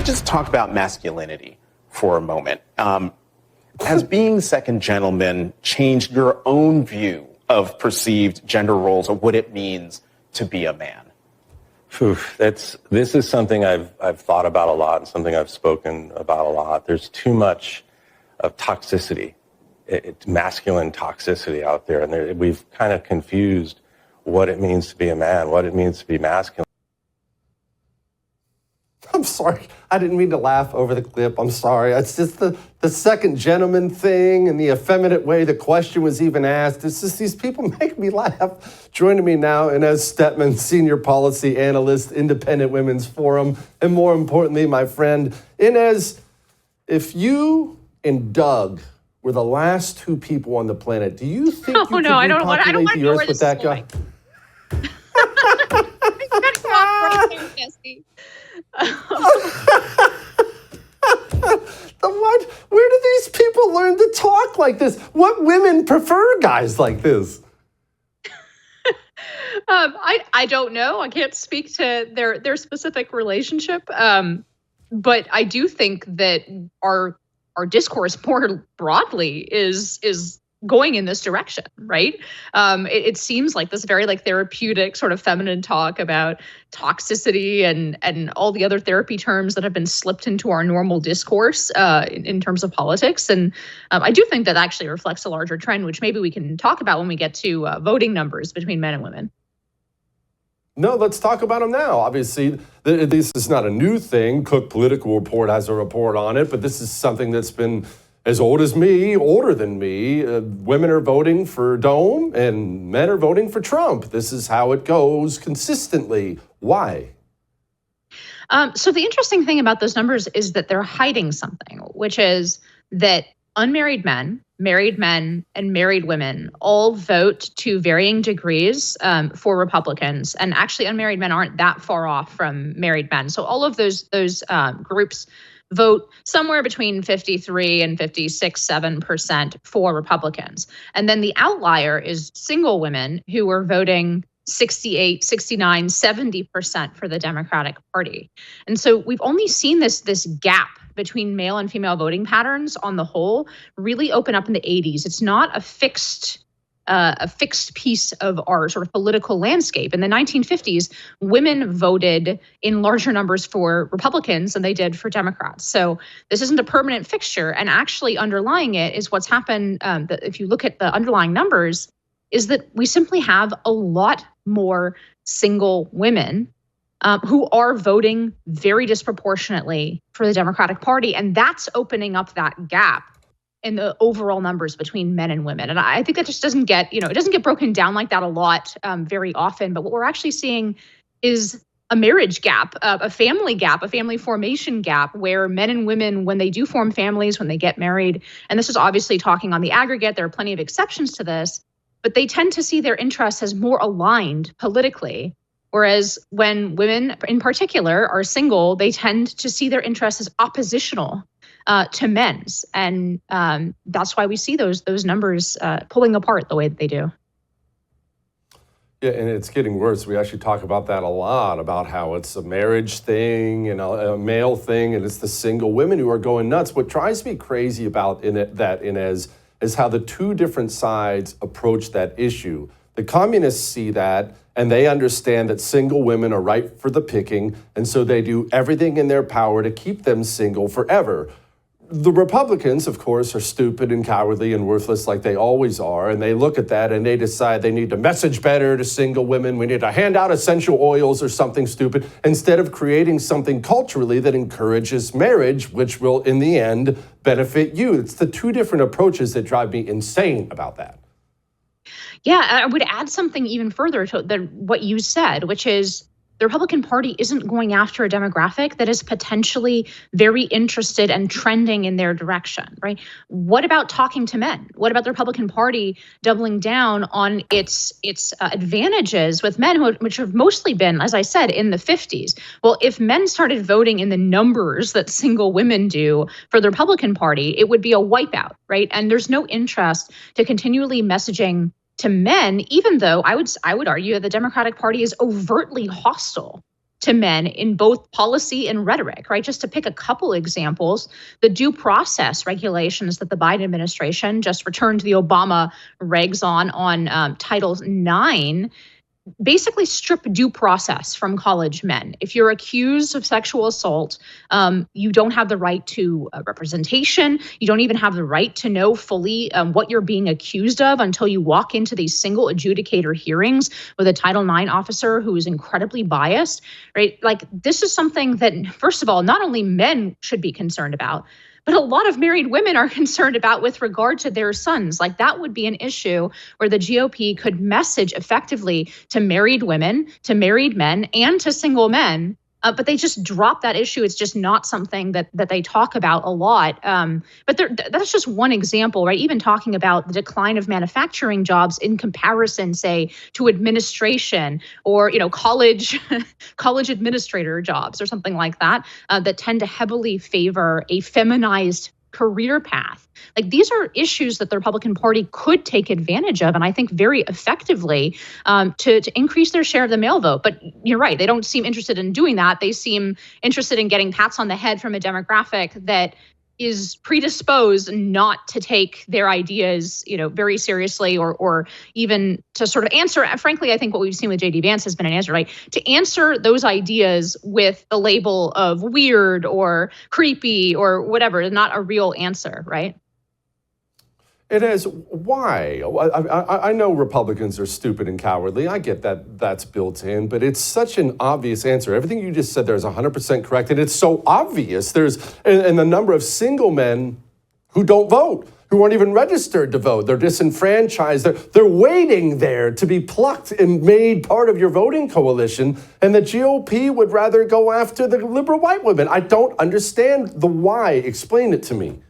just talk about masculinity for a moment? Has being second gentleman changed your own view of perceived gender roles or what it means to be a man? This is something I've thought about a lot and something I've spoken about a lot. There's too much of toxicity, masculine toxicity out there, and we've kind of confused what it means to be a man, what it means to be masculine. I'm sorry. I didn't mean to laugh over the clip. I'm sorry. It's just the second gentleman thing and the effeminate way the question was even asked. It's just these people make me laugh. Joining me now, Inez Stepman, Senior Policy Analyst, Independent Women's Forum, and more importantly, my friend. Inez, if you and Doug were the last two people on the planet, do you think you could repopulate the Earth with that guy? Where do these people learn to talk like this? What women prefer guys like this? I don't know. I can't speak to their specific relationship. But I do think that our discourse more broadly is going in this direction, right? It seems like this very therapeutic sort of feminine talk about toxicity and all the other therapy terms that have been slipped into our normal discourse in terms of politics. And I do think that actually reflects a larger trend, which maybe we can talk about when we get to voting numbers between men and women. No, let's talk about them now. Obviously, this is not a new thing. Cook Political Report has a report on it, but this is something that's been as old as me, older than me. Women are voting for Dome and men are voting for Trump. This is how it goes consistently. Why? So the interesting thing about those numbers is that they're hiding something, which is that unmarried men, married men, and married women all vote to varying degrees for Republicans. And actually, unmarried men aren't that far off from married men. So all of those groups vote somewhere between 53 and 56-7% for Republicans. And then the outlier is single women who are voting 68, 69, 70% for the Democratic Party. And so we've only seen this gap between male and female voting patterns on the whole really open up in the 80s. It's not a fixed piece of our sort of political landscape. In the 1950s, women voted in larger numbers for Republicans than they did for Democrats. So this isn't a permanent fixture. And actually underlying it is what's happened, if you look at the underlying numbers, is that we simply have a lot more single women who are voting very disproportionately for the Democratic Party. And that's opening up that gap in the overall numbers between men and women. And I think that just doesn't get, it doesn't get broken down like that a lot very often. But what we're actually seeing is a marriage gap, a family formation gap, where men and women, when they do form families, when they get married, and this is obviously talking on the aggregate, there are plenty of exceptions to this, but they tend to see their interests as more aligned politically. Whereas when women in particular are single, they tend to see their interests as oppositional to men's. And that's why we see those numbers pulling apart the way that they do. Yeah, and it's getting worse. We actually talk about that a lot, about how it's a marriage thing and a male thing, and it's the single women who are going nuts. What drives me crazy about that, Inez, is how the two different sides approach that issue. The communists see that, and they understand that single women are ripe for the picking, and so they do everything in their power to keep them single forever. The Republicans, of course, are stupid and cowardly and worthless like they always are, and they look at that and they decide they need to message better to single women. We need to hand out essential oils or something stupid, instead of creating something culturally that encourages marriage, which will, in the end, benefit you. It's the two different approaches that drive me insane about that. Yeah, I would add something even further than what you said, which is the Republican Party isn't going after a demographic that is potentially very interested and trending in their direction, right? What about talking to men? What about the Republican Party doubling down on its advantages with men, which have mostly been, as I said, in the 50s? Well, if men started voting in the numbers that single women do for the Republican Party, it would be a wipeout, right? And there's no interest to continually messaging to men, even though I would argue that the Democratic Party is overtly hostile to men in both policy and rhetoric, right? Just to pick a couple examples, the due process regulations that the Biden administration just returned the Obama regs on Title IX basically strip due process from college men. If you're accused of sexual assault, you don't have the right to representation. You don't even have the right to know fully what you're being accused of until you walk into these single adjudicator hearings with a Title IX officer who is incredibly biased, right? Like, this is something that, first of all, not only men should be concerned about, but a lot of married women are concerned about with regard to their sons. Like, that would be an issue where the GOP could message effectively to married women, to married men, and to single men. But they just drop that issue. It's just not something that they talk about a lot. But that's just one example, right? Even talking about the decline of manufacturing jobs in comparison, say, to administration or, college administrator jobs or something like that, that tend to heavily favor a feminized career path. Like, these are issues that the Republican Party could take advantage of, and I think very effectively, to increase their share of the male vote. But you're right, they don't seem interested in doing that. They seem interested in getting pats on the head from a demographic that is predisposed not to take their ideas, very seriously, or even to sort of answer. Frankly, I think what we've seen with J.D. Vance has been an answer, right? To answer those ideas with the label of weird or creepy or whatever, not a real answer, right? It is. Why? I know Republicans are stupid and cowardly. I get that that's built in, but it's such an obvious answer. Everything you just said there is 100% correct, and it's so obvious. And the number of single men who don't vote, who aren't even registered to vote. They're disenfranchised. They're waiting there to be plucked and made part of your voting coalition, and the GOP would rather go after the liberal white women. I don't understand the why. Explain it to me.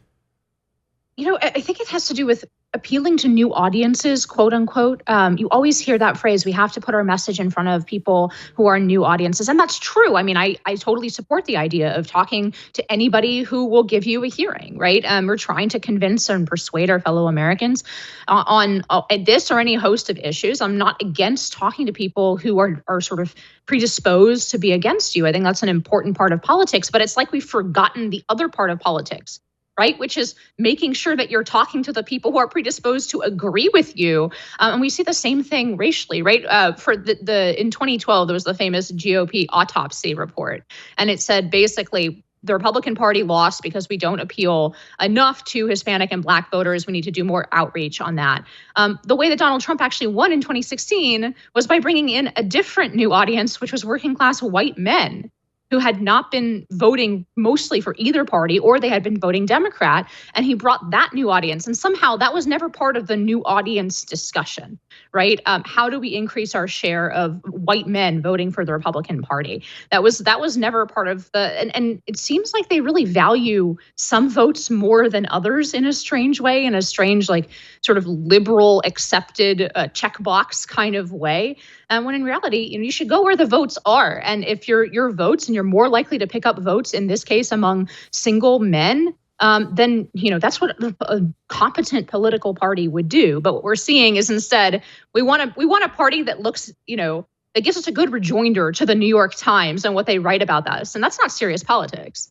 I think it has to do with appealing to new audiences, quote unquote. You always hear that phrase, we have to put our message in front of people who are new audiences. And that's true. I mean, I totally support the idea of talking to anybody who will give you a hearing, right? We're trying to convince and persuade our fellow Americans on this or any host of issues. I'm not against talking to people who are sort of predisposed to be against you. I think that's an important part of politics, but it's like we've forgotten the other part of politics, right? Which is making sure that you're talking to the people who are predisposed to agree with you. And we see the same thing racially, right? In 2012, there was the famous GOP autopsy report. And it said basically, the Republican Party lost because we don't appeal enough to Hispanic and Black voters. We need to do more outreach on that. The way that Donald Trump actually won in 2016 was by bringing in a different new audience, which was working class white men who had not been voting mostly for either party, or they had been voting Democrat, and he brought that new audience. And somehow that was never part of the new audience discussion, right? How do we increase our share of white men voting for the Republican Party? That was never part of and it seems like they really value some votes more than others in a strange way, in a strange, like, sort of liberal accepted checkbox kind of way. And when in reality, you should go where the votes are. And if your votes, and you're more likely to pick up votes, in this case, among single men, then, that's what a competent political party would do. But what we're seeing is instead, we want a party that looks, that gives us a good rejoinder to the New York Times and what they write about us. And that's not serious politics.